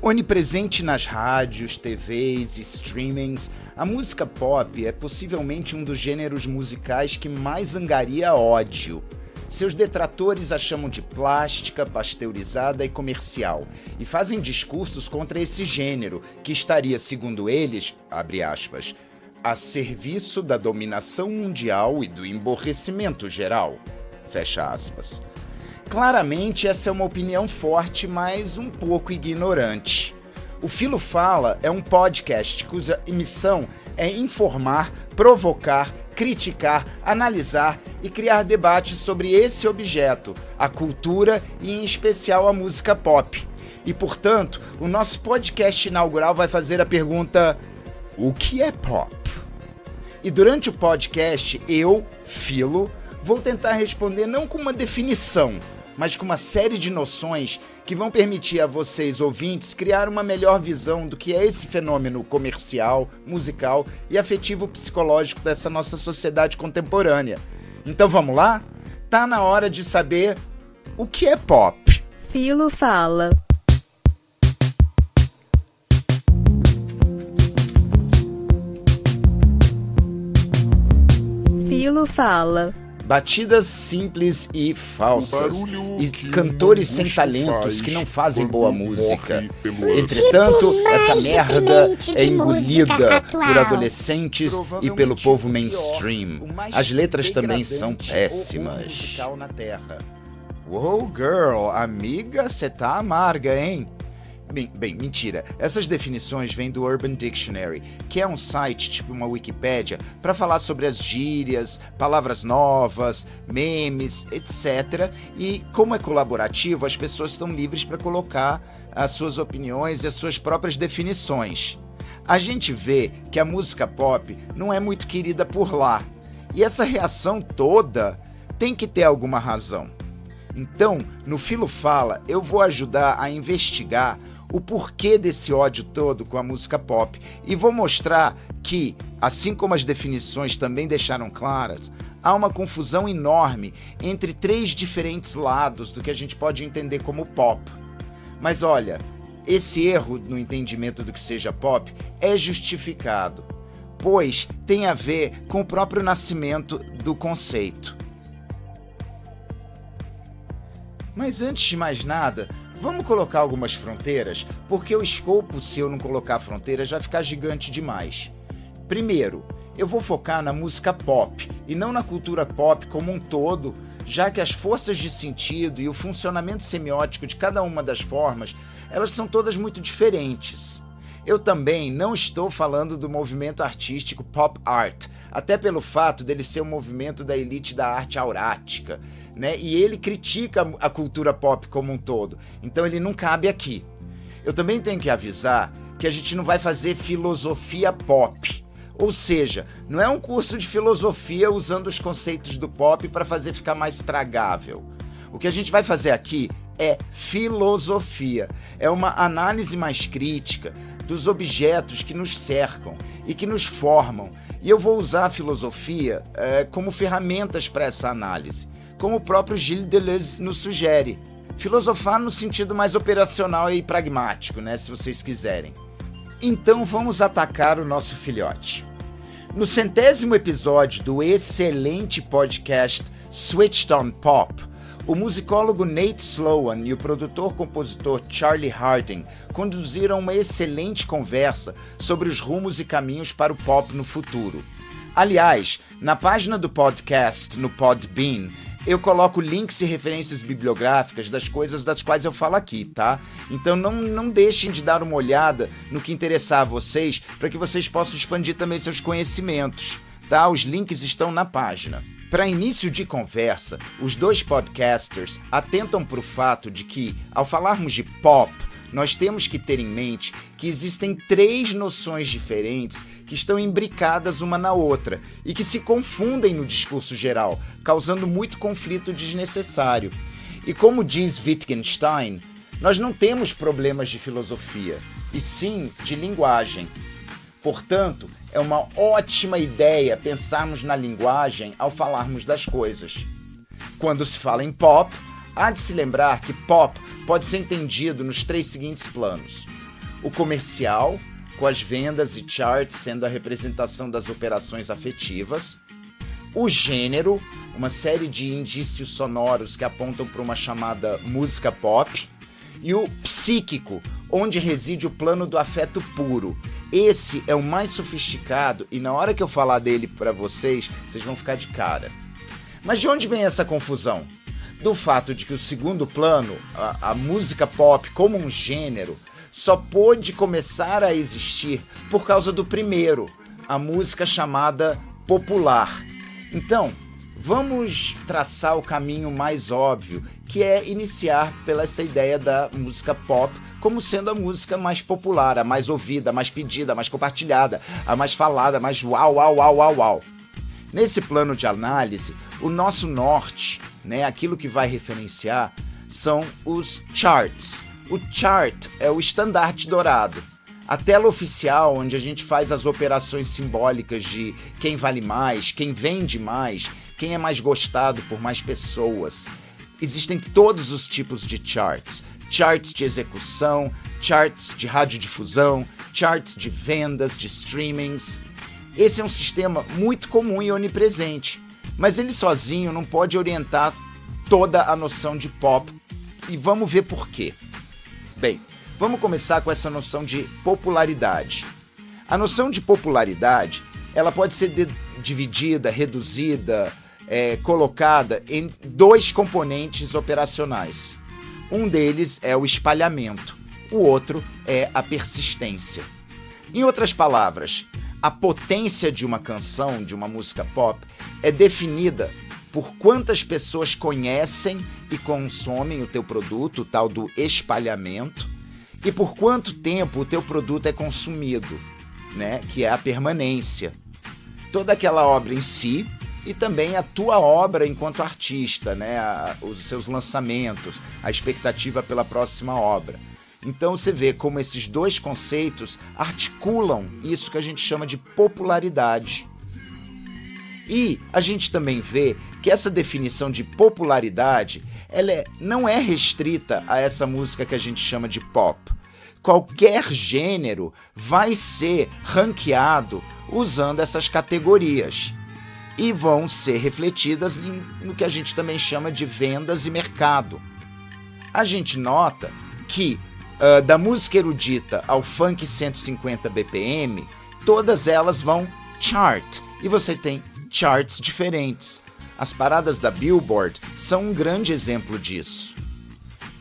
Onipresente nas rádios, TVs e streamings, a música pop é possivelmente um dos gêneros musicais que mais angaria ódio. Seus detratores a chamam de plástica, pasteurizada e comercial, e fazem discursos contra esse gênero, que estaria, segundo eles, abre aspas, a serviço da dominação mundial e do emborrecimento geral, fecha aspas. Claramente, essa é uma opinião forte, mas um pouco ignorante. O Filo Fala é um podcast cuja missão é informar, provocar, criticar, analisar e criar debates sobre esse objeto, a cultura e, em especial, a música pop. E, portanto, o nosso podcast inaugural vai fazer a pergunta: o que é pop? E durante o podcast, eu, Filo, vou tentar responder não com uma definição, mas com uma série de noções que vão permitir a vocês, ouvintes, criar uma melhor visão do que é esse fenômeno comercial, musical e afetivo-psicológico dessa nossa sociedade contemporânea. Então vamos lá? Tá na hora de saber o que é pop. Filo Fala. Filo Fala. Batidas simples e falsas, e cantores sem talentos que não fazem boa música. Entretanto, essa merda é engolida por adolescentes e pelo povo mainstream. As letras também são péssimas. Wow, girl, amiga, cê tá amarga, hein? Bem, mentira. Essas definições vêm do Urban Dictionary, que é um site, tipo uma Wikipédia, para falar sobre as gírias, palavras novas, memes, etc. E como é colaborativo, as pessoas estão livres para colocar as suas opiniões e as suas próprias definições. A gente vê que a música pop não é muito querida por lá. E essa reação toda tem que ter alguma razão. Então, no Filo Fala, eu vou ajudar a investigar o porquê desse ódio todo com a música pop e vou mostrar que, assim como as definições também deixaram claras, há uma confusão enorme entre três diferentes lados do que a gente pode entender como pop. Mas olha, esse erro no entendimento do que seja pop é justificado, pois tem a ver com o próprio nascimento do conceito. Mas antes de mais nada, vamos colocar algumas fronteiras, porque o escopo, se eu não colocar fronteiras, vai ficar gigante demais. Primeiro, eu vou focar na música pop, e não na cultura pop como um todo, já que as forças de sentido e o funcionamento semiótico de cada uma das formas, elas são todas muito diferentes. Eu também não estou falando do movimento artístico pop art, até pelo fato dele ser um movimento da elite da arte aurática, né? E ele critica a cultura pop como um todo, então ele não cabe aqui. Eu também tenho que avisar que a gente não vai fazer filosofia pop, ou seja, não é um curso de filosofia usando os conceitos do pop para fazer ficar mais tragável. O que a gente vai fazer aqui é filosofia, é uma análise mais crítica dos objetos que nos cercam e que nos formam. E eu vou usar a filosofia como ferramentas para essa análise, como o próprio Gilles Deleuze nos sugere. Filosofar no sentido mais operacional e pragmático, né, se vocês quiserem. Então vamos atacar o nosso filhote. No 100º episódio do excelente podcast Switched on Pop, o musicólogo Nate Sloan e o produtor-compositor Charlie Harding conduziram uma excelente conversa sobre os rumos e caminhos para o pop no futuro. Aliás, na página do podcast, no Podbean, eu coloco links e referências bibliográficas das coisas das quais eu falo aqui, tá? Então não deixem de dar uma olhada no que interessar a vocês, para que vocês possam expandir também seus conhecimentos, tá? Os links estão na página. Para início de conversa, os dois podcasters atentam para o fato de que, ao falarmos de pop, nós temos que ter em mente que existem três noções diferentes que estão imbricadas uma na outra e que se confundem no discurso geral, causando muito conflito desnecessário. E como diz Wittgenstein, nós não temos problemas de filosofia, e sim de linguagem. Portanto, é uma ótima ideia pensarmos na linguagem ao falarmos das coisas. Quando se fala em pop, há de se lembrar que pop pode ser entendido nos três seguintes planos. o comercial, com as vendas e charts sendo a representação das operações afetivas, o gênero, uma série de indícios sonoros que apontam para uma chamada música pop, e o psíquico, onde reside o plano do afeto puro. Esse é o mais sofisticado e na hora que eu falar dele para vocês, vocês vão ficar de cara. Mas de onde vem essa confusão? Do fato de que o segundo plano, a música pop como um gênero, só pôde começar a existir por causa do primeiro, a música chamada popular. Então, vamos traçar o caminho mais óbvio, que é iniciar pela essa ideia da música pop como sendo a música mais popular, a mais ouvida, a mais pedida, a mais compartilhada, a mais falada, a mais uau, uau, uau, uau, uau. Nesse plano de análise, o nosso norte, né, aquilo que vai referenciar, são os charts. O chart é o estandarte dourado. A tela oficial, onde a gente faz as operações simbólicas de quem vale mais, quem vende mais, quem é mais gostado por mais pessoas. Existem todos os tipos de charts. Charts de execução, charts de radiodifusão, charts de vendas, de streamings. Esse é um sistema muito comum e onipresente, mas ele sozinho não pode orientar toda a noção de pop. E vamos ver por quê. Bem, vamos começar com essa noção de popularidade. A noção de popularidade, ela pode ser dividida, reduzida, colocada em dois componentes operacionais. Um deles é o espalhamento, o outro é a persistência. Em outras palavras, a potência de uma canção, de uma música pop, é definida por quantas pessoas conhecem e consomem o teu produto, o tal do espalhamento, e por quanto tempo o teu produto é consumido, né? Que é a permanência. Toda aquela obra em si e também a tua obra enquanto artista, né? Os seus lançamentos, a expectativa pela próxima obra. Então você vê como esses dois conceitos articulam isso que a gente chama de popularidade. E a gente também vê que essa definição de popularidade, não é restrita a essa música que a gente chama de pop. Qualquer gênero vai ser ranqueado usando essas categorias e vão ser refletidas no que a gente também chama de vendas e mercado. A gente nota que da música erudita ao funk 150 BPM, todas elas vão chart, e você tem charts diferentes. As paradas da Billboard são um grande exemplo disso.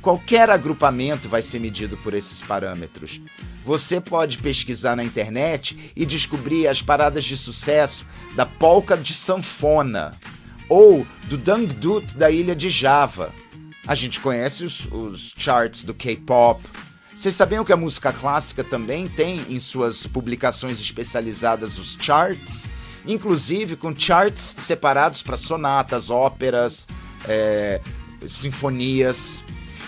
Qualquer agrupamento vai ser medido por esses parâmetros. Você pode pesquisar na internet e descobrir as paradas de sucesso da polca de sanfona ou do dangdut da ilha de Java. A gente conhece os charts do K-pop. Vocês sabiam que a música clássica também tem em suas publicações especializadas os charts? Inclusive com charts separados para sonatas, óperas, sinfonias.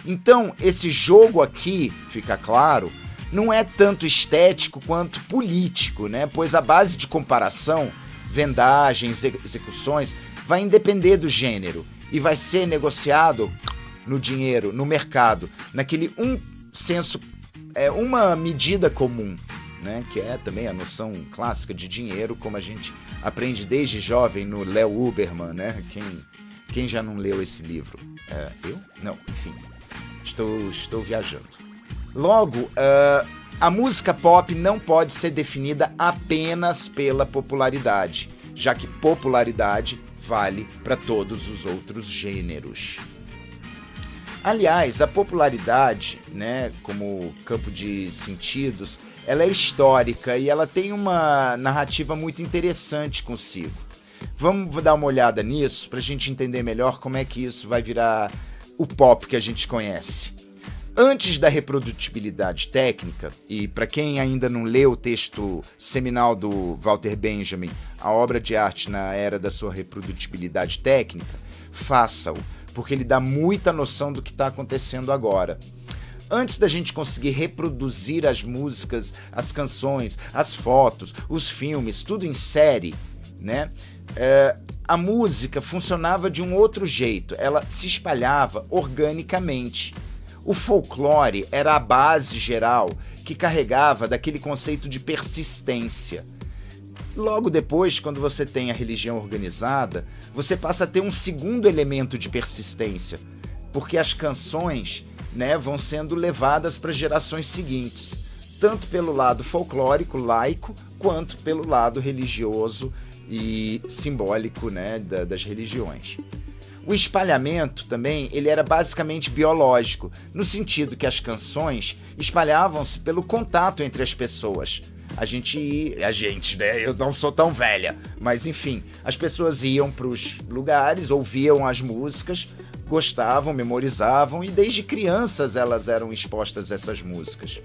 Então, esse jogo aqui, fica claro, não é tanto estético quanto político, né? Pois a base de comparação, vendagens, execuções, vai depender do gênero e vai ser negociado no dinheiro, no mercado, naquele uma medida comum, né? Que é também a noção clássica de dinheiro, como a gente aprende desde jovem no Léo Huberman, né? Quem já não leu esse livro? Eu? Não, enfim. Estou viajando. Logo, a música pop não pode ser definida apenas pela popularidade, já que popularidade vale para todos os outros gêneros. Aliás, a popularidade, né, como campo de sentidos, ela é histórica e ela tem uma narrativa muito interessante consigo. Vamos dar uma olhada nisso para a gente entender melhor como é que isso vai virar o pop que a gente conhece. Antes da reprodutibilidade técnica, e para quem ainda não leu o texto seminal do Walter Benjamin, A Obra de Arte na Era da Sua Reprodutibilidade Técnica, faça-o, porque ele dá muita noção do que está acontecendo agora. Antes da gente conseguir reproduzir as músicas, as canções, as fotos, os filmes, tudo em série, né? A música funcionava de um outro jeito, ela se espalhava organicamente. O folclore era a base geral que carregava daquele conceito de persistência. Logo depois, quando você tem a religião organizada, você passa a ter um segundo elemento de persistência, porque as canções, né, vão sendo levadas para gerações seguintes, tanto pelo lado folclórico, laico, quanto pelo lado religioso e simbólico, né, das religiões. O espalhamento também, ele era basicamente biológico, no sentido que as canções espalhavam-se pelo contato entre as pessoas. A gente, né? Eu não sou tão velha, mas enfim, as pessoas iam para os lugares, ouviam as músicas, gostavam, memorizavam e desde crianças elas eram expostas a essas músicas.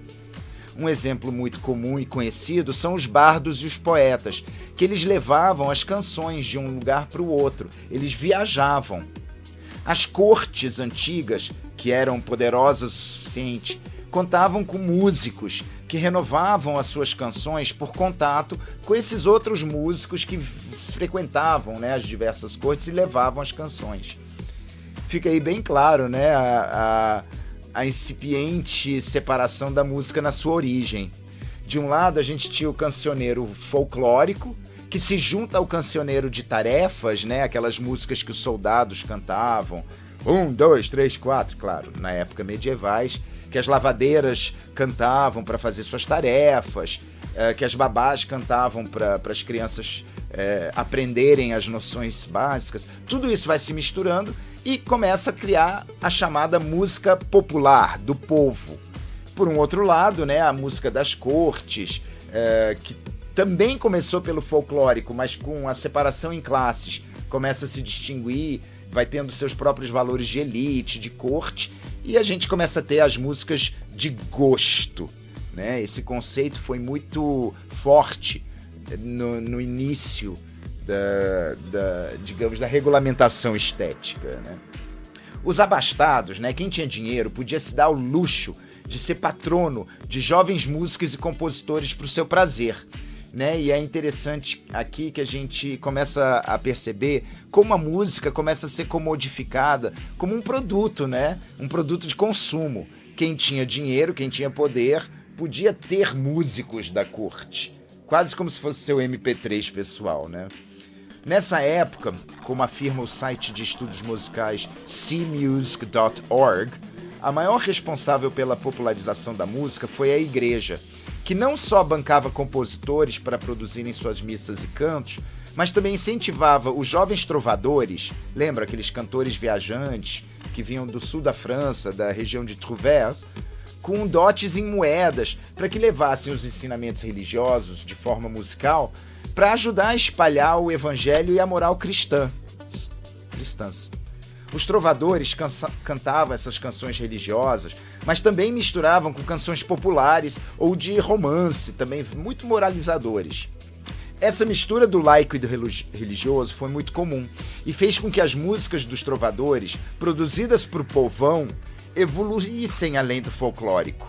Um exemplo muito comum e conhecido são os bardos e os poetas, que eles levavam as canções de um lugar para o outro, eles viajavam. As cortes antigas, que eram poderosas o suficiente, contavam com músicos que renovavam as suas canções por contato com esses outros músicos que frequentavam, né, as diversas cortes e levavam as canções. Fica aí bem claro, né, a incipiente separação da música na sua origem. De um lado, a gente tinha o cancioneiro folclórico, que se junta ao cancioneiro de tarefas, né, aquelas músicas que os soldados cantavam, 1, 2, 3, 4, claro, na época medievais, que as lavadeiras cantavam para fazer suas tarefas, que as babás cantavam para as crianças aprenderem as noções básicas. Tudo isso vai se misturando e começa a criar a chamada música popular, do povo. Por um outro lado, né, a música das cortes, que também começou pelo folclórico, mas com a separação em classes, começa a se distinguir, vai tendo seus próprios valores de elite, de corte, e a gente começa a ter as músicas de gosto, né? Esse conceito foi muito forte no início digamos, da regulamentação estética, né? Os abastados, né, quem tinha dinheiro, podia se dar o luxo de ser patrono de jovens músicos e compositores para o seu prazer, né? E é interessante aqui que a gente começa a perceber como a música começa a ser comodificada como um produto, né? Um produto de consumo. Quem tinha dinheiro, quem tinha poder, podia ter músicos da corte, quase como se fosse seu MP3 pessoal, né? Nessa época, como afirma o site de estudos musicais cmusic.org, a maior responsável pela popularização da música foi a igreja, que não só bancava compositores para produzirem suas missas e cantos, mas também incentivava os jovens trovadores, lembra aqueles cantores viajantes que vinham do sul da França, da região de Trouvers, com dotes em moedas para que levassem os ensinamentos religiosos de forma musical para ajudar a espalhar o evangelho e a moral cristãs. Os trovadores cantavam essas canções religiosas, mas também misturavam com canções populares ou de romance, também muito moralizadores. Essa mistura do laico e do religioso foi muito comum e fez com que as músicas dos trovadores, produzidas por povão, evoluíssem além do folclórico.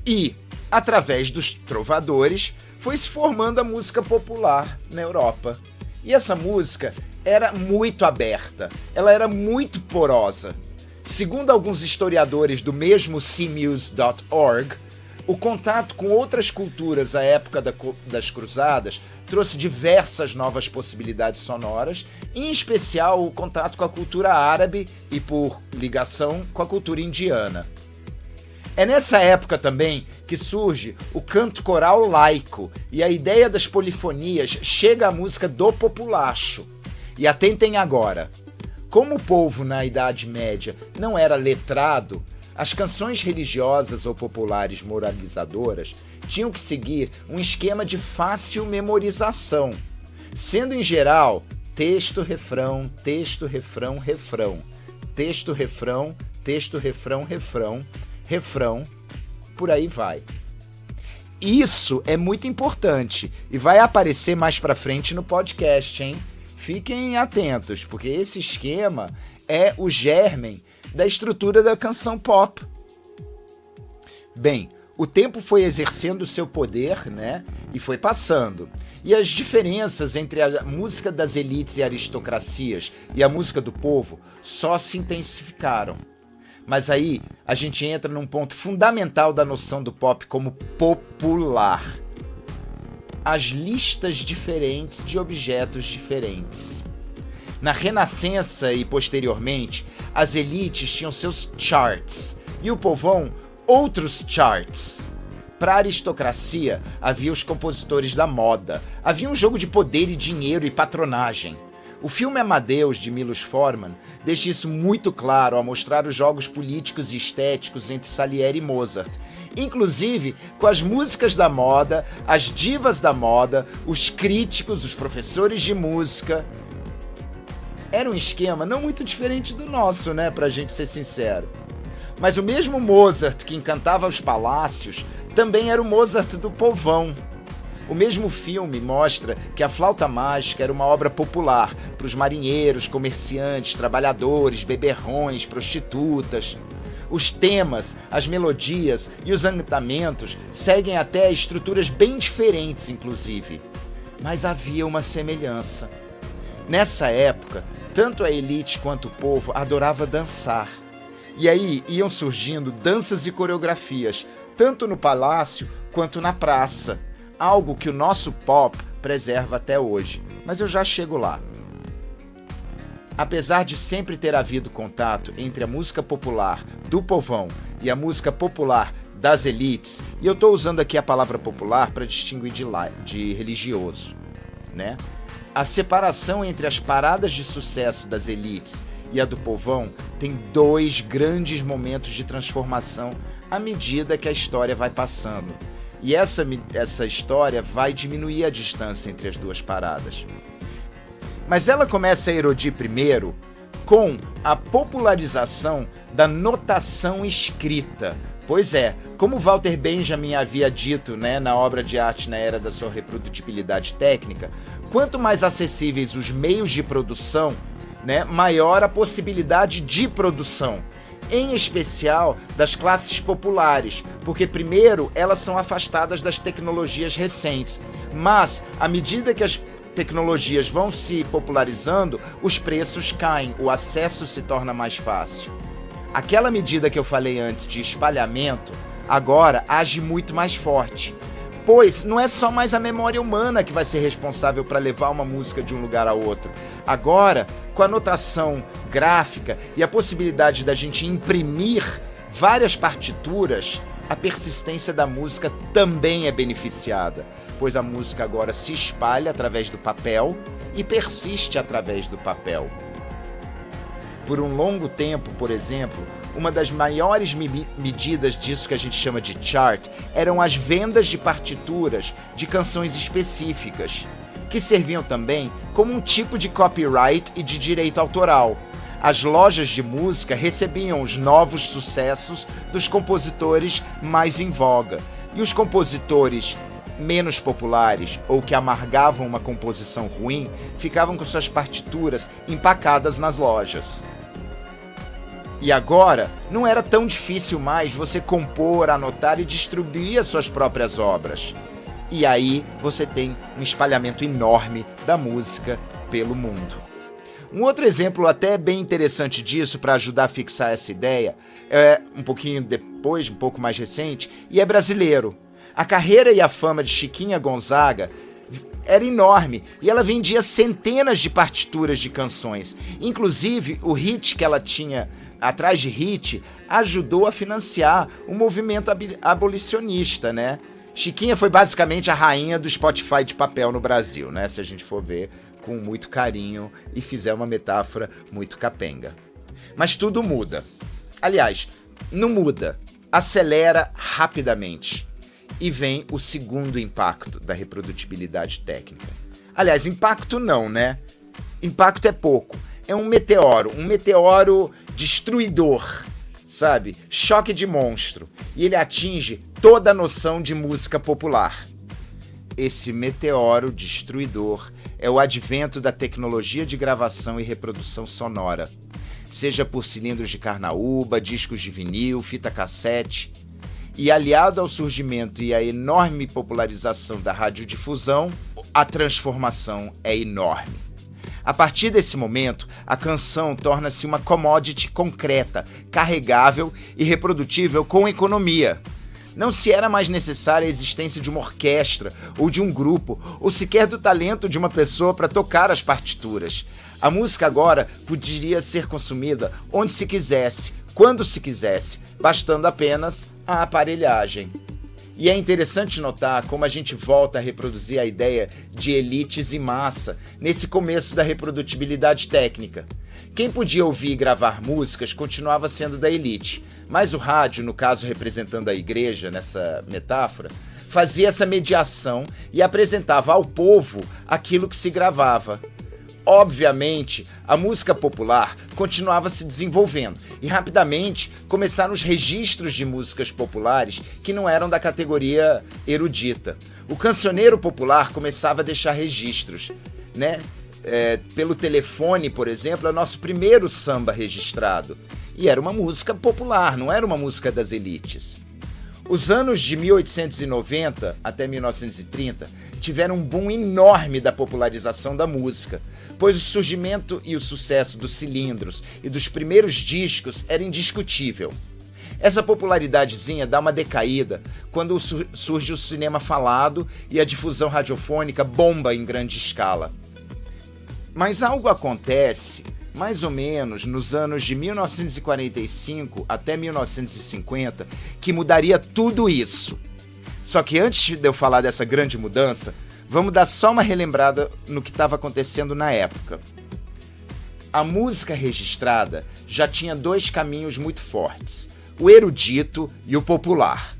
E, através dos trovadores, foi se formando a música popular na Europa. E essa música era muito aberta, ela era muito porosa. Segundo alguns historiadores do mesmo cmuse.org, o contato com outras culturas à época das cruzadas trouxe diversas novas possibilidades sonoras, em especial o contato com a cultura árabe e, por ligação, com a cultura indiana. É nessa época também que surge o canto coral laico e a ideia das polifonias chega à música do populacho. E atentem agora, como o povo na Idade Média não era letrado, as canções religiosas ou populares moralizadoras tinham que seguir um esquema de fácil memorização, sendo em geral texto, refrão, texto, refrão, refrão, texto, refrão, texto, refrão, refrão, refrão, por aí vai. Isso é muito importante e vai aparecer mais pra frente no podcast, hein? fiquem atentos, porque esse esquema é o germen da estrutura da canção pop. Bem, o tempo foi exercendo o seu poder, né? E foi passando. E as diferenças entre a música das elites e aristocracias e a música do povo só se intensificaram. Mas aí a gente entra num ponto fundamental da noção do pop como popular. As listas diferentes de objetos diferentes. Na Renascença e posteriormente, as elites tinham seus charts e o povão outros charts. Para a aristocracia, havia os compositores da moda. Havia um jogo de poder e dinheiro e patronagem. O filme Amadeus, de Milos Forman, deixa isso muito claro ao mostrar os jogos políticos e estéticos entre Salieri e Mozart. Inclusive, com as músicas da moda, as divas da moda, os críticos, os professores de música. Era um esquema não muito diferente do nosso, né, pra gente ser sincero. Mas o mesmo Mozart que encantava os palácios também era o Mozart do povão. O mesmo filme mostra que a flauta mágica era uma obra popular para os marinheiros, comerciantes, trabalhadores, beberrões, prostitutas. Os temas, as melodias e os andamentos seguem até estruturas bem diferentes, inclusive. Mas havia uma semelhança. Nessa época, tanto a elite quanto o povo adorava dançar. E aí iam surgindo danças e coreografias, tanto no palácio quanto na praça. Algo que o nosso pop preserva até hoje. Mas eu já chego lá. Apesar de sempre ter havido contato entre a música popular do povão e a música popular das elites, e eu estou usando aqui a palavra popular para distinguir de religioso, né? A separação entre as paradas de sucesso das elites e a do povão tem dois grandes momentos de transformação à medida que a história vai passando. E essa história vai diminuir a distância entre as duas paradas. Mas ela começa a erodir primeiro com a popularização da notação escrita. Pois é, como Walter Benjamin havia dito, né, na obra de arte na era da sua reprodutibilidade técnica, quanto mais acessíveis os meios de produção, né, maior a possibilidade de produção. Em especial das classes populares, porque primeiro elas são afastadas das tecnologias recentes, mas à medida que as tecnologias vão se popularizando, os preços caem, o acesso se torna mais fácil. Aquela medida que eu falei antes de espalhamento, agora age muito mais forte, pois não é só mais a memória humana que vai ser responsável para levar uma música de um lugar a outro. Agora, com a notação gráfica e a possibilidade da gente imprimir várias partituras, a persistência da música também é beneficiada, pois a música agora se espalha através do papel e persiste através do papel. Por um longo tempo, por exemplo, uma das maiores medidas disso que a gente chama de chart eram as vendas de partituras de canções específicas, que serviam também como um tipo de copyright e de direito autoral. As lojas de música recebiam os novos sucessos dos compositores mais em voga, e os compositores menos populares ou que amargavam uma composição ruim ficavam com suas partituras empacadas nas lojas. E agora, não era tão difícil mais você compor, anotar e distribuir as suas próprias obras. E aí você tem um espalhamento enorme da música pelo mundo. Um outro exemplo até bem interessante disso, para ajudar a fixar essa ideia, é um pouquinho depois, um pouco mais recente, e é brasileiro. A carreira e a fama de Chiquinha Gonzaga era enorme, e ela vendia centenas de partituras de canções. Inclusive, o hit que ela tinha atrás de hit ajudou a financiar o movimento abolicionista, né? Chiquinha foi basicamente a rainha do Spotify de papel no Brasil, né? Se a gente for ver com muito carinho e fizer uma metáfora muito capenga. Mas tudo muda. Aliás, não muda, acelera rapidamente. E vem o segundo impacto da reprodutibilidade técnica. Aliás, impacto não, né? Impacto é pouco. É um meteoro destruidor, sabe? Choque de monstro. E ele atinge toda a noção de música popular. esse meteoro destruidor é o advento da tecnologia de gravação e reprodução sonora, seja por cilindros de carnaúba, discos de vinil, fita cassete, e aliado ao surgimento e à enorme popularização da radiodifusão, a transformação é enorme. A partir desse momento, a canção torna-se uma commodity concreta, carregável e reprodutível com economia. Não se era mais necessária a existência de uma orquestra ou de um grupo, ou sequer do talento de uma pessoa para tocar as partituras. A música agora poderia ser consumida onde se quisesse, quando se quisesse, bastando apenas a aparelhagem. E é interessante notar como a gente volta a reproduzir a ideia de elites em massa nesse começo da reprodutibilidade técnica. Quem podia ouvir e gravar músicas continuava sendo da elite, mas o rádio, no caso representando a igreja nessa metáfora, fazia essa mediação e apresentava ao povo aquilo que se gravava. Obviamente, a música popular continuava se desenvolvendo e rapidamente começaram os registros de músicas populares que não eram da categoria erudita. O cancioneiro popular começava a deixar registros, né? Pelo telefone, por exemplo, é o nosso primeiro samba registrado. E era uma música popular, não era uma música das elites. Os anos de 1890 até 1930 tiveram um boom enorme da popularização da música, pois o surgimento e o sucesso dos cilindros e dos primeiros discos era indiscutível. Essa popularidadezinha dá uma decaída quando surge o cinema falado e a difusão radiofônica bomba em grande escala. Mas algo acontece, mais ou menos nos anos de 1945 até 1950, que mudaria tudo isso. Só que antes de eu falar dessa grande mudança, vamos dar só uma relembrada no que estava acontecendo na época. A música registrada já tinha dois caminhos muito fortes, o erudito e o popular.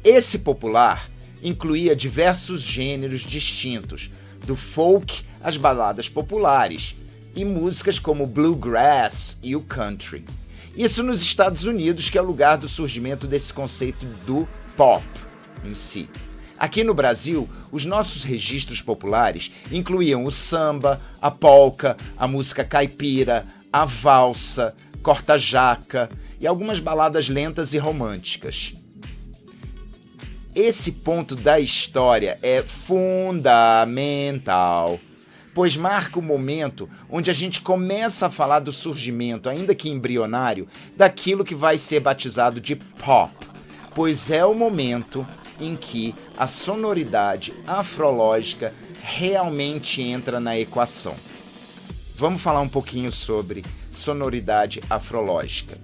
Esse popular incluía diversos gêneros distintos, do folk às baladas populares, e músicas como o bluegrass e o country. Isso nos Estados Unidos, que é o lugar do surgimento desse conceito do pop em si. Aqui no Brasil, os nossos registros populares incluíam o samba, a polca, a música caipira, a valsa, corta-jaca e algumas baladas lentas e românticas. Esse ponto da história é fundamental, pois marca o momento onde a gente começa a falar do surgimento, ainda que embrionário, daquilo que vai ser batizado de pop, pois é o momento em que a sonoridade afrológica realmente entra na equação. Vamos falar um pouquinho sobre sonoridade afrológica.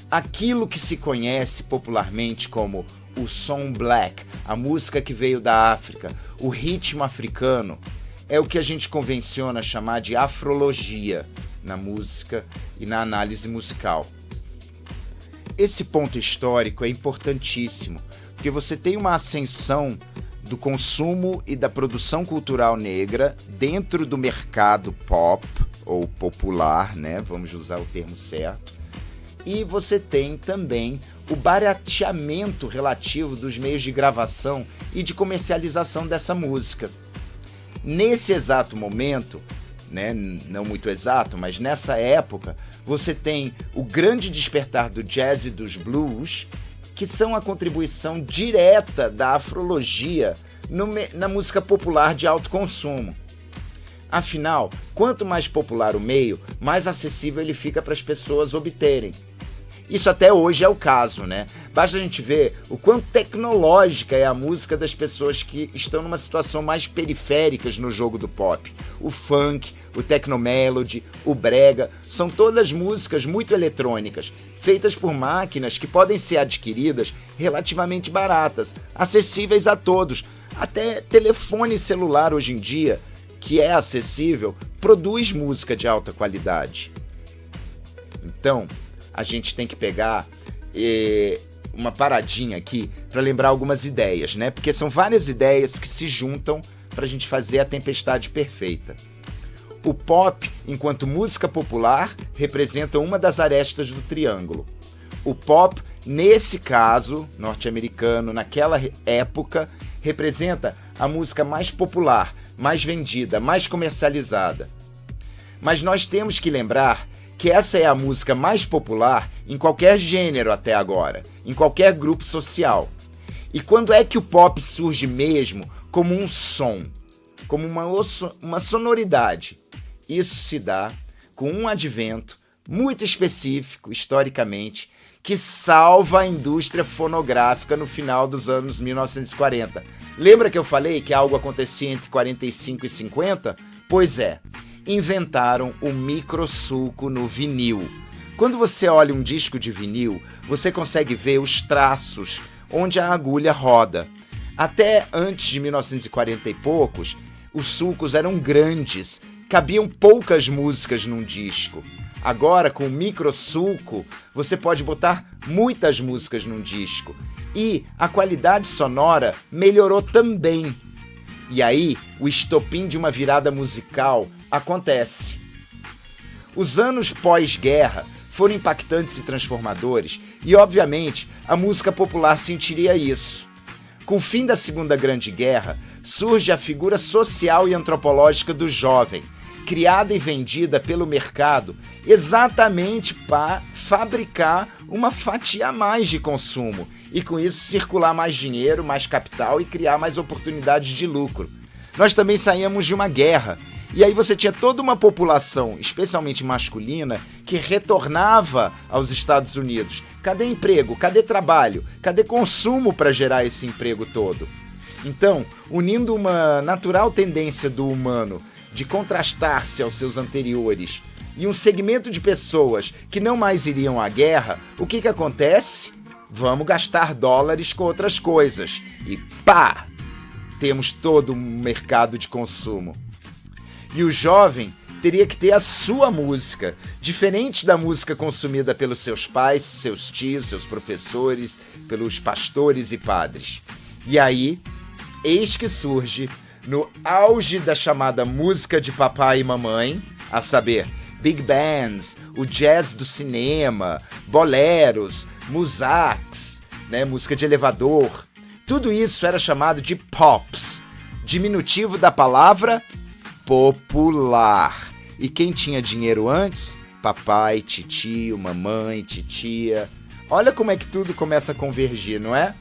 Aquilo que se conhece popularmente como o som black, a música que veio da África, o ritmo africano, é o que a gente convenciona chamar de afrologia na música e na análise musical. Esse ponto histórico é importantíssimo, porque você tem uma ascensão do consumo e da produção cultural negra dentro do mercado pop, ou popular, né? Vamos usar o termo certo. E você tem também o barateamento relativo dos meios de gravação e de comercialização dessa música. Nesse exato momento, né, não muito exato, mas nessa época, você tem o grande despertar do jazz e dos blues, que são a contribuição direta da afrologia na música popular de alto consumo. Afinal, quanto mais popular o meio, mais acessível ele fica para as pessoas obterem. Isso até hoje é o caso, né? Basta a gente ver o quanto tecnológica é a música das pessoas que estão numa situação mais periféricas no jogo do pop. O funk, o technomelody, o brega, são todas músicas muito eletrônicas, feitas por máquinas que podem ser adquiridas relativamente baratas, acessíveis a todos. Até telefone celular hoje em dia, que é acessível, produz música de alta qualidade. Então, a gente tem que pegar uma paradinha aqui para lembrar algumas ideias, né? Porque são várias ideias que se juntam para a gente fazer a tempestade perfeita. O pop, enquanto música popular, representa uma das arestas do triângulo. O pop, nesse caso norte-americano, naquela época, representa a música mais popular, mais vendida, mais comercializada. Mas nós temos que lembrar que essa é a música mais popular em qualquer gênero até agora, em qualquer grupo social. E quando é que o pop surge mesmo como um som, como uma sonoridade? Isso se dá com um advento muito específico, historicamente, que salva a indústria fonográfica no final dos anos 1940. Lembra que eu falei que algo acontecia entre 45 e 50? Pois é, inventaram o microsulco no vinil. Quando você olha um disco de vinil, você consegue ver os traços onde a agulha roda. Até antes de 1940 e poucos, os sulcos eram grandes, cabiam poucas músicas num disco. Agora, com o microsulco, você pode botar muitas músicas num disco. E a qualidade sonora melhorou também. E aí, o estopim de uma virada musical acontece. Os anos pós-guerra foram impactantes e transformadores, e obviamente a música popular sentiria isso. Com o fim da Segunda Grande Guerra, surge a figura social e antropológica do jovem, criada e vendida pelo mercado exatamente para fabricar uma fatia a mais de consumo e com isso circular mais dinheiro, mais capital e criar mais oportunidades de lucro. Nós também saímos de uma guerra e aí você tinha toda uma população, especialmente masculina, que retornava aos Estados Unidos. Cadê emprego? Cadê trabalho? Cadê consumo para gerar esse emprego todo? Então, unindo uma natural tendência do humano de contrastar-se aos seus anteriores e um segmento de pessoas que não mais iriam à guerra, o que acontece? Vamos gastar dólares com outras coisas. E pá! Temos todo um mercado de consumo. E o jovem teria que ter a sua música, diferente da música consumida pelos seus pais, seus tios, seus professores, pelos pastores e padres. E aí, eis que surge, no auge da chamada música de papai e mamãe, a saber, big bands, o jazz do cinema, boleros, musax, né, música de elevador. Tudo isso era chamado de pops, diminutivo da palavra popular. E quem tinha dinheiro antes? Papai, titio, mamãe, titia. Olha como é que tudo começa a convergir, não é?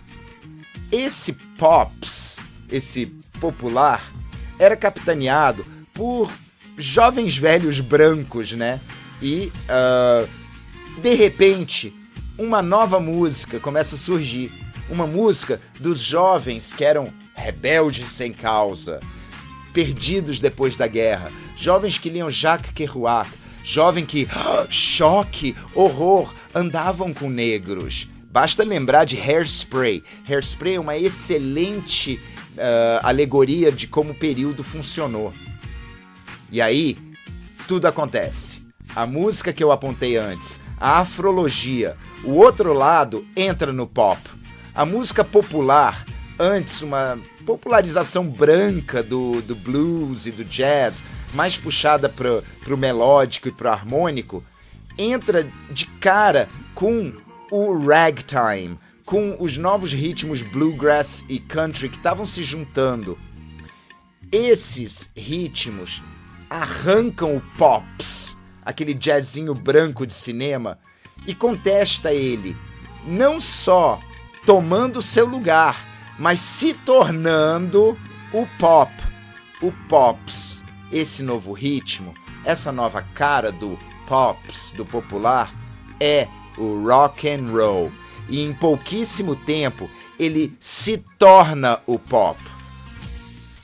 Esse pops, esse popular, era capitaneado por jovens velhos brancos, né? E, de repente, uma nova música começa a surgir. Uma música dos jovens que eram rebeldes sem causa, perdidos depois da guerra, jovens que liam Jacques Kerouac, jovem que, choque, horror, andavam com negros. Basta lembrar de Hairspray. Hairspray é uma excelente alegoria de como o período funcionou. E aí, tudo acontece. A música que eu apontei antes, a afrologia, o outro lado entra no pop. A música popular, antes uma popularização branca do blues e do jazz, mais puxada pro melódico e pro harmônico, entra de cara com o ragtime, com os novos ritmos bluegrass e country que estavam se juntando. Esses ritmos arrancam o pops, aquele jazzinho branco de cinema, e contesta ele, não só tomando seu lugar, mas se tornando o pop, o pops. Esse novo ritmo, essa nova cara do pops, do popular, é o rock and roll. E em pouquíssimo tempo ele se torna o pop.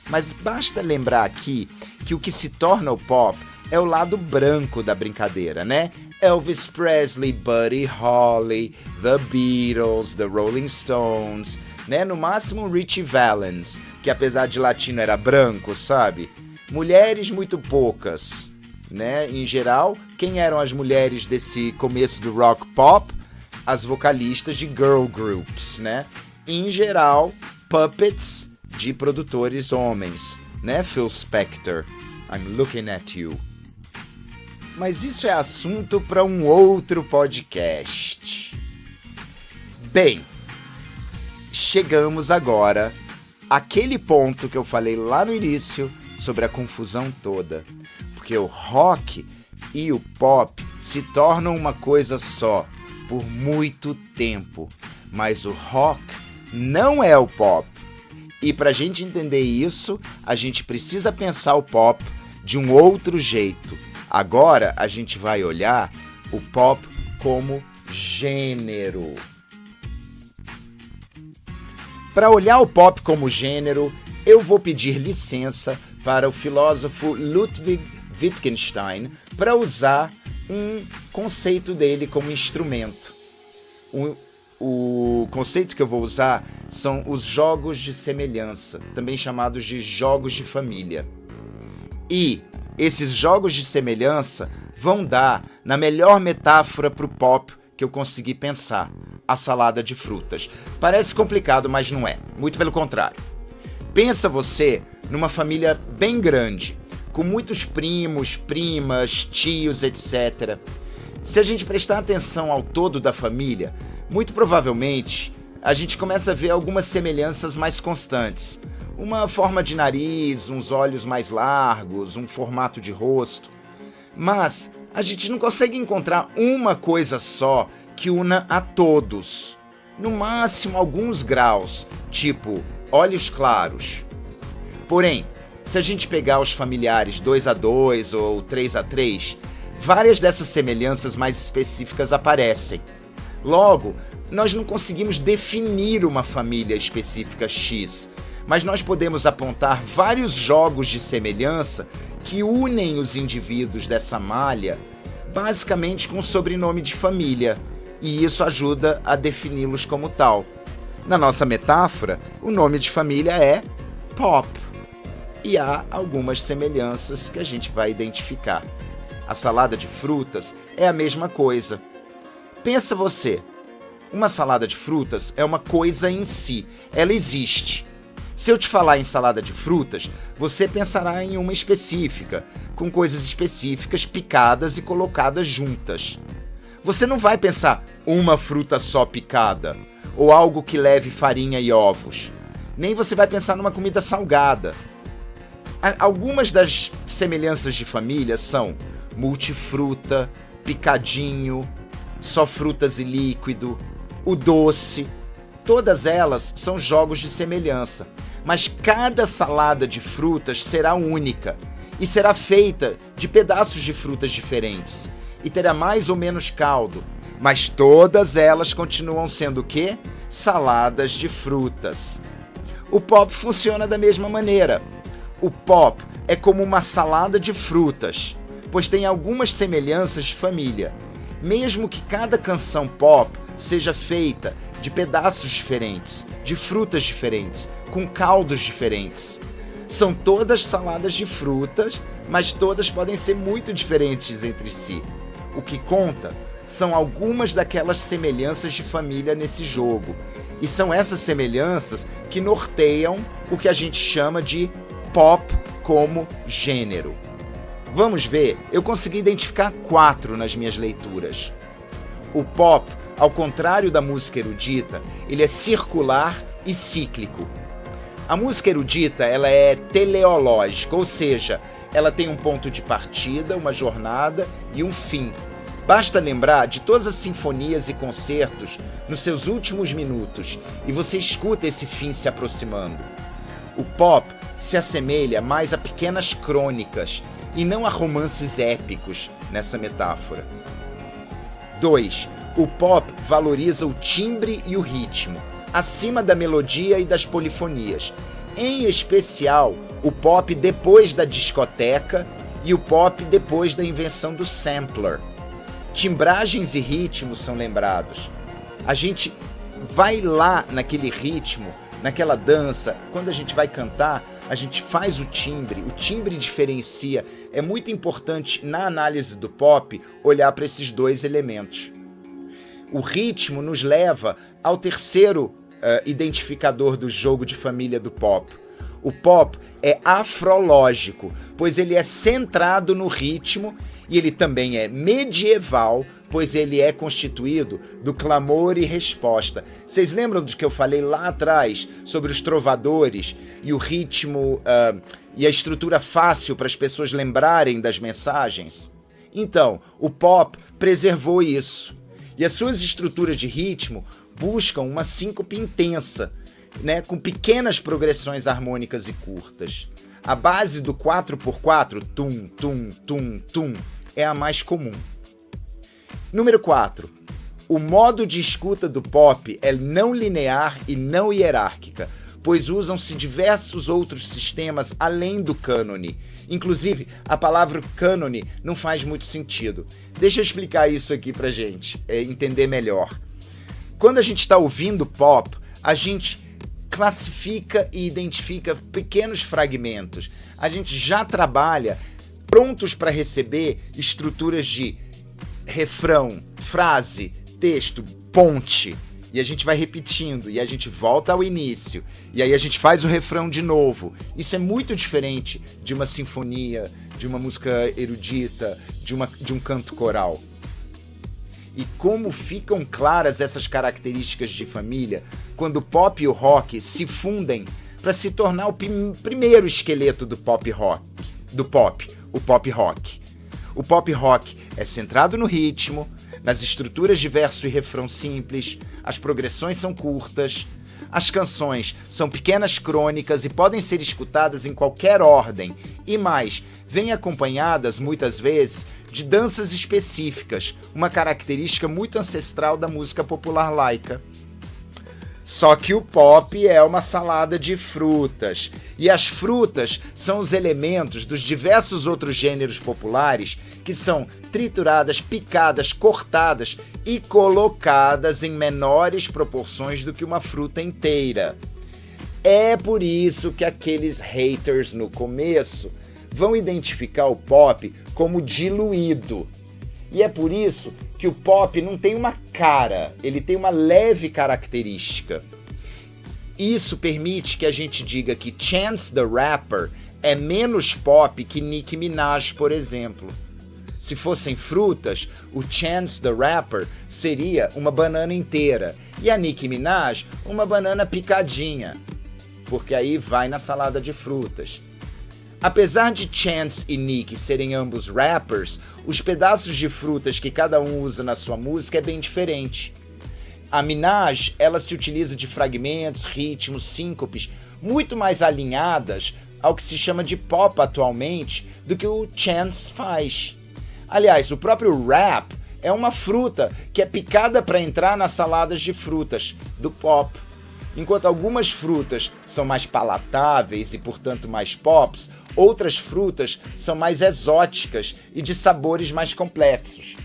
Mas basta lembrar aqui que o que se torna o pop é o lado branco da brincadeira, né? Elvis Presley, Buddy Holly, The Beatles, The Rolling Stones, né? No máximo Ritchie Valens, que apesar de latino era branco, sabe? Mulheres muito poucas, né? Em geral, quem eram as mulheres desse começo do rock pop? As vocalistas de girl groups, né? Em geral, puppets de produtores homens, né? Phil Spector, I'm Looking at You. Mas isso é assunto para um outro podcast. Bem, chegamos agora aquele ponto que eu falei lá no início sobre a confusão toda. Porque o rock e o pop se tornam uma coisa só por muito tempo. Mas o rock não é o pop. E para a gente entender isso, a gente precisa pensar o pop de um outro jeito. Agora a gente vai olhar o pop como gênero. Para olhar o pop como gênero, eu vou pedir licença para o filósofo Ludwig Wittgenstein para usar um conceito dele como instrumento. O conceito que eu vou usar são os jogos de semelhança, também chamados de jogos de família. E esses jogos de semelhança vão dar na melhor metáfora para o pop que eu consegui pensar, a salada de frutas. Parece complicado, mas não é. Muito pelo contrário. Pensa você numa família bem grande, com muitos primos, primas, tios, etc. Se a gente prestar atenção ao todo da família, muito provavelmente a gente começa a ver algumas semelhanças mais constantes. Uma forma de nariz, uns olhos mais largos, um formato de rosto. Mas a gente não consegue encontrar uma coisa só que una a todos. No máximo alguns graus, tipo olhos claros. Porém, se a gente pegar os familiares 2-2 ou 3-3, várias dessas semelhanças mais específicas aparecem. Logo, nós não conseguimos definir uma família específica X, mas nós podemos apontar vários jogos de semelhança que unem os indivíduos dessa malha, basicamente com o sobrenome de família, e isso ajuda a defini-los como tal. Na nossa metáfora, o nome de família é pop, e há algumas semelhanças que a gente vai identificar. A salada de frutas é a mesma coisa. Pensa você, uma salada de frutas é uma coisa em si, ela existe. Se eu te falar em salada de frutas, você pensará em uma específica, com coisas específicas picadas e colocadas juntas. Você não vai pensar uma fruta só picada, ou algo que leve farinha e ovos. Nem você vai pensar numa comida salgada. Algumas das semelhanças de família são multifruta, picadinho, só frutas e líquido, o doce. Todas elas são jogos de semelhança, mas cada salada de frutas será única e será feita de pedaços de frutas diferentes e terá mais ou menos caldo, mas todas elas continuam sendo o quê? Saladas de frutas. O pop funciona da mesma maneira. O pop é como uma salada de frutas, pois tem algumas semelhanças de família, mesmo que cada canção pop seja feita de pedaços diferentes, de frutas diferentes, com caldos diferentes. São todas saladas de frutas, mas todas podem ser muito diferentes entre si. O que conta são algumas daquelas semelhanças de família nesse jogo, e são essas semelhanças que norteiam o que a gente chama de pop como gênero. Vamos ver, eu consegui identificar 4 nas minhas leituras. O pop, ao contrário da música erudita, ele é circular e cíclico. A música erudita, ela é teleológica, ou seja, ela tem um ponto de partida, uma jornada e um fim. Basta lembrar de todas as sinfonias e concertos nos seus últimos minutos e você escuta esse fim se aproximando. O pop se assemelha mais a pequenas crônicas e não a romances épicos nessa metáfora. 2. O pop valoriza o timbre e o ritmo, acima da melodia e das polifonias. Em especial, o pop depois da discoteca e o pop depois da invenção do sampler. Timbragens e ritmos são lembrados. A gente vai lá naquele ritmo, naquela dança, quando a gente vai cantar, a gente faz o timbre diferencia. É muito importante na análise do pop olhar para esses 2 elementos. O ritmo nos leva ao terceiro identificador do jogo de família do pop. O pop é afrológico, pois ele é centrado no ritmo e ele também é medieval, pois ele é constituído do clamor e resposta. Vocês lembram do que eu falei lá atrás sobre os trovadores e o ritmo e a estrutura fácil para as pessoas lembrarem das mensagens? Então, o pop preservou isso. E as suas estruturas de ritmo buscam uma síncope intensa, né, com pequenas progressões harmônicas e curtas. A base do 4x4, tum, tum, tum, tum, é a mais comum. Número 4. O modo de escuta do pop é não linear e não hierárquica, pois usam-se diversos outros sistemas além do cânone. Inclusive, a palavra cânone não faz muito sentido. Deixa eu explicar isso aqui pra gente entender melhor. Quando a gente está ouvindo pop, a gente classifica e identifica pequenos fragmentos. A gente já trabalha prontos para receber estruturas de refrão, frase, texto, ponte. E a gente vai repetindo, e a gente volta ao início. E aí a gente faz o refrão de novo. Isso é muito diferente de uma sinfonia, de uma música erudita, de um canto coral. E como ficam claras essas características de família quando o pop e o rock se fundem para se tornar o primeiro esqueleto do pop rock, o pop rock. O pop rock é centrado no ritmo, nas estruturas de verso e refrão simples, as progressões são curtas, as canções são pequenas crônicas e podem ser escutadas em qualquer ordem, e mais, vêm acompanhadas, muitas vezes, de danças específicas, uma característica muito ancestral da música popular laica. Só que o pop é uma salada de frutas, e as frutas são os elementos dos diversos outros gêneros populares que são trituradas, picadas, cortadas e colocadas em menores proporções do que uma fruta inteira. É por isso que aqueles haters no começo vão identificar o pop como diluído. E é por isso que o pop não tem uma cara, ele tem uma leve característica. Isso permite que a gente diga que Chance the Rapper é menos pop que Nicki Minaj, por exemplo. Se fossem frutas, o Chance the Rapper seria uma banana inteira e a Nicki Minaj uma banana picadinha, porque aí vai na salada de frutas. Apesar de Chance e Nicki serem ambos rappers, os pedaços de frutas que cada um usa na sua música é bem diferente. A Minaj, ela se utiliza de fragmentos, ritmos, síncopes, muito mais alinhadas ao que se chama de pop atualmente do que o Chance faz. Aliás, o próprio rap é uma fruta que é picada para entrar nas saladas de frutas do pop. Enquanto algumas frutas são mais palatáveis e, portanto, mais pops, outras frutas são mais exóticas e de sabores mais complexos.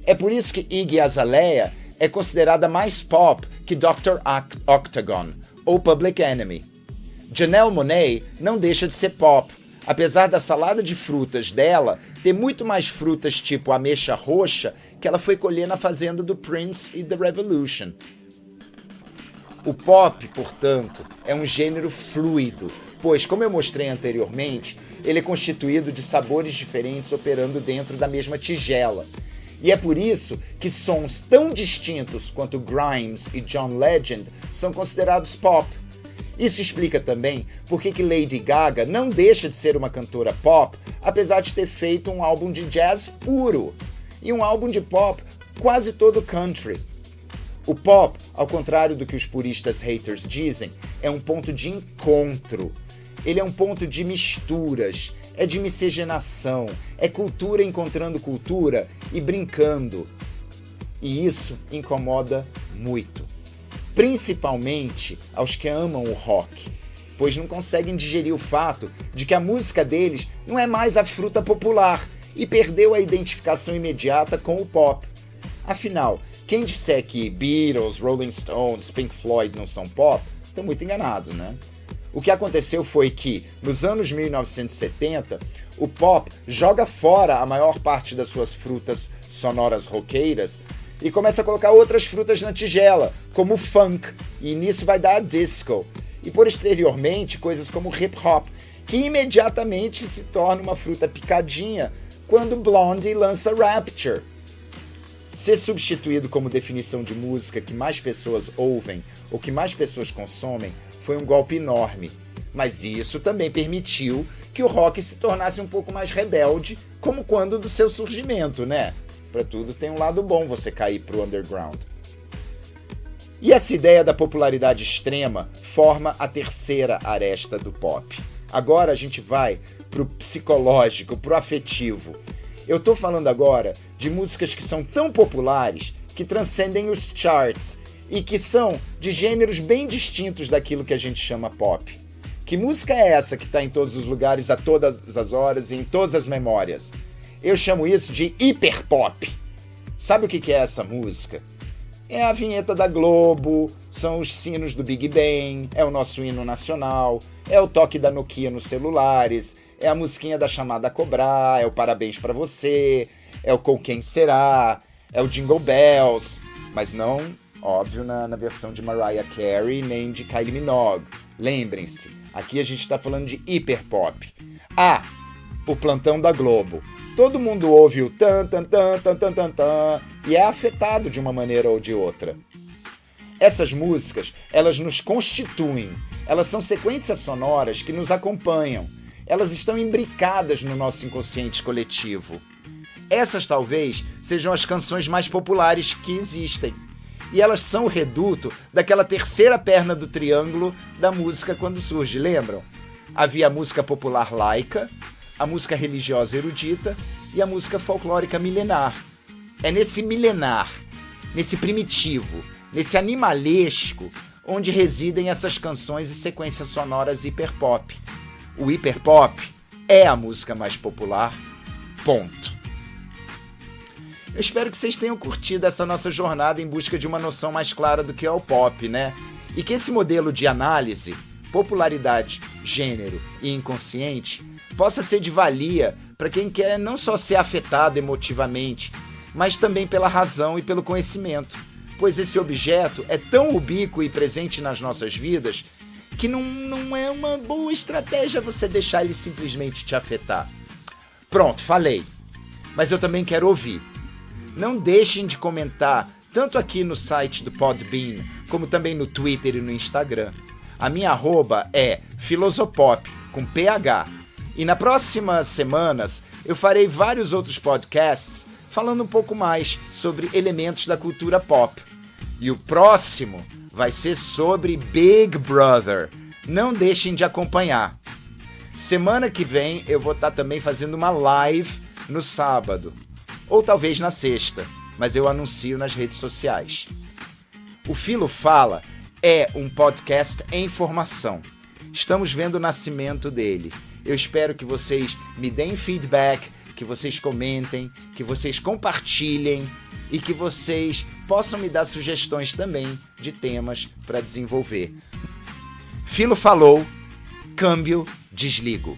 É por isso que Iggy Azalea é considerada mais pop que Dr. Octagon ou Public Enemy. Janelle Monáe não deixa de ser pop, apesar da salada de frutas dela ter muito mais frutas tipo ameixa roxa que ela foi colher na fazenda do Prince e The Revolution. O pop, portanto, é um gênero fluido, pois, como eu mostrei anteriormente, ele é constituído de sabores diferentes operando dentro da mesma tigela. E é por isso que sons tão distintos quanto Grimes e John Legend são considerados pop. Isso explica também por que Lady Gaga não deixa de ser uma cantora pop, apesar de ter feito um álbum de jazz puro e um álbum de pop quase todo country. O pop, ao contrário do que os puristas haters dizem, é um ponto de encontro. Ele é um ponto de misturas, é de miscigenação, é cultura encontrando cultura e brincando. E isso incomoda muito, principalmente aos que amam o rock, pois não conseguem digerir o fato de que a música deles não é mais a fruta popular e perdeu a identificação imediata com o pop. Afinal, quem disser que Beatles, Rolling Stones, Pink Floyd não são pop, está muito enganado, né? O que aconteceu foi que, nos anos 1970, o pop joga fora a maior parte das suas frutas sonoras roqueiras e começa a colocar outras frutas na tigela, como o funk, e nisso vai dar a disco, e posteriormente coisas como o hip hop, que imediatamente se torna uma fruta picadinha quando Blondie lança Rapture. Ser substituído como definição de música que mais pessoas ouvem ou que mais pessoas consomem foi um golpe enorme. Mas isso também permitiu que o rock se tornasse um pouco mais rebelde, como quando do seu surgimento, né? Pra tudo tem um lado bom você cair pro underground. E essa ideia da popularidade extrema forma a terceira aresta do pop. Agora a gente vai pro psicológico, pro afetivo. Eu tô falando agora de músicas que são tão populares que transcendem os charts e que são de gêneros bem distintos daquilo que a gente chama pop. Que música é essa que tá em todos os lugares, a todas as horas e em todas as memórias? Eu chamo isso de hiperpop. Sabe o que é essa música? É a vinheta da Globo, são os sinos do Big Ben, é o nosso hino nacional, é o toque da Nokia nos celulares, é a musiquinha da chamada a cobrar, é o parabéns pra você, é o com quem será, é o Jingle Bells, mas não, óbvio, na versão de Mariah Carey nem de Kylie Minogue. Lembrem-se, aqui a gente tá falando de hiperpop. Ah, o plantão da Globo. Todo mundo ouve o tan tan tan tan tan tan tan e é afetado de uma maneira ou de outra. Essas músicas, elas nos constituem. Elas são sequências sonoras que nos acompanham. Elas estão imbricadas no nosso inconsciente coletivo. Essas talvez sejam as canções mais populares que existem. E elas são o reduto daquela terceira perna do triângulo da música quando surge, lembram? Havia a música popular laica, a música religiosa erudita e a música folclórica milenar. É nesse milenar, nesse primitivo, nesse animalesco, onde residem essas canções e sequências sonoras hiperpop. O hiperpop é a música mais popular, ponto. Eu espero que vocês tenham curtido essa nossa jornada em busca de uma noção mais clara do que é o pop, né? E que esse modelo de análise, popularidade, gênero e inconsciente possa ser de valia para quem quer não só ser afetado emotivamente, mas também pela razão e pelo conhecimento, pois esse objeto é tão ubíquo e presente nas nossas vidas que não é uma boa estratégia você deixar ele simplesmente te afetar. Pronto, falei. Mas eu também quero ouvir. Não deixem de comentar, tanto aqui no site do Podbean, como também no Twitter e no Instagram. A minha arroba é filosopop, com PH. E nas próximas semanas eu farei vários outros podcasts falando um pouco mais sobre elementos da cultura pop. E o próximo vai ser sobre Big Brother. Não deixem de acompanhar. Semana que vem eu vou estar também fazendo uma live no sábado. Ou talvez na sexta, mas eu anuncio nas redes sociais. O Filo Fala é um podcast em formação. Estamos vendo o nascimento dele. Eu espero que vocês me deem feedback, que vocês comentem, que vocês compartilhem e que vocês possam me dar sugestões também de temas para desenvolver. Filo falou, câmbio, desligo.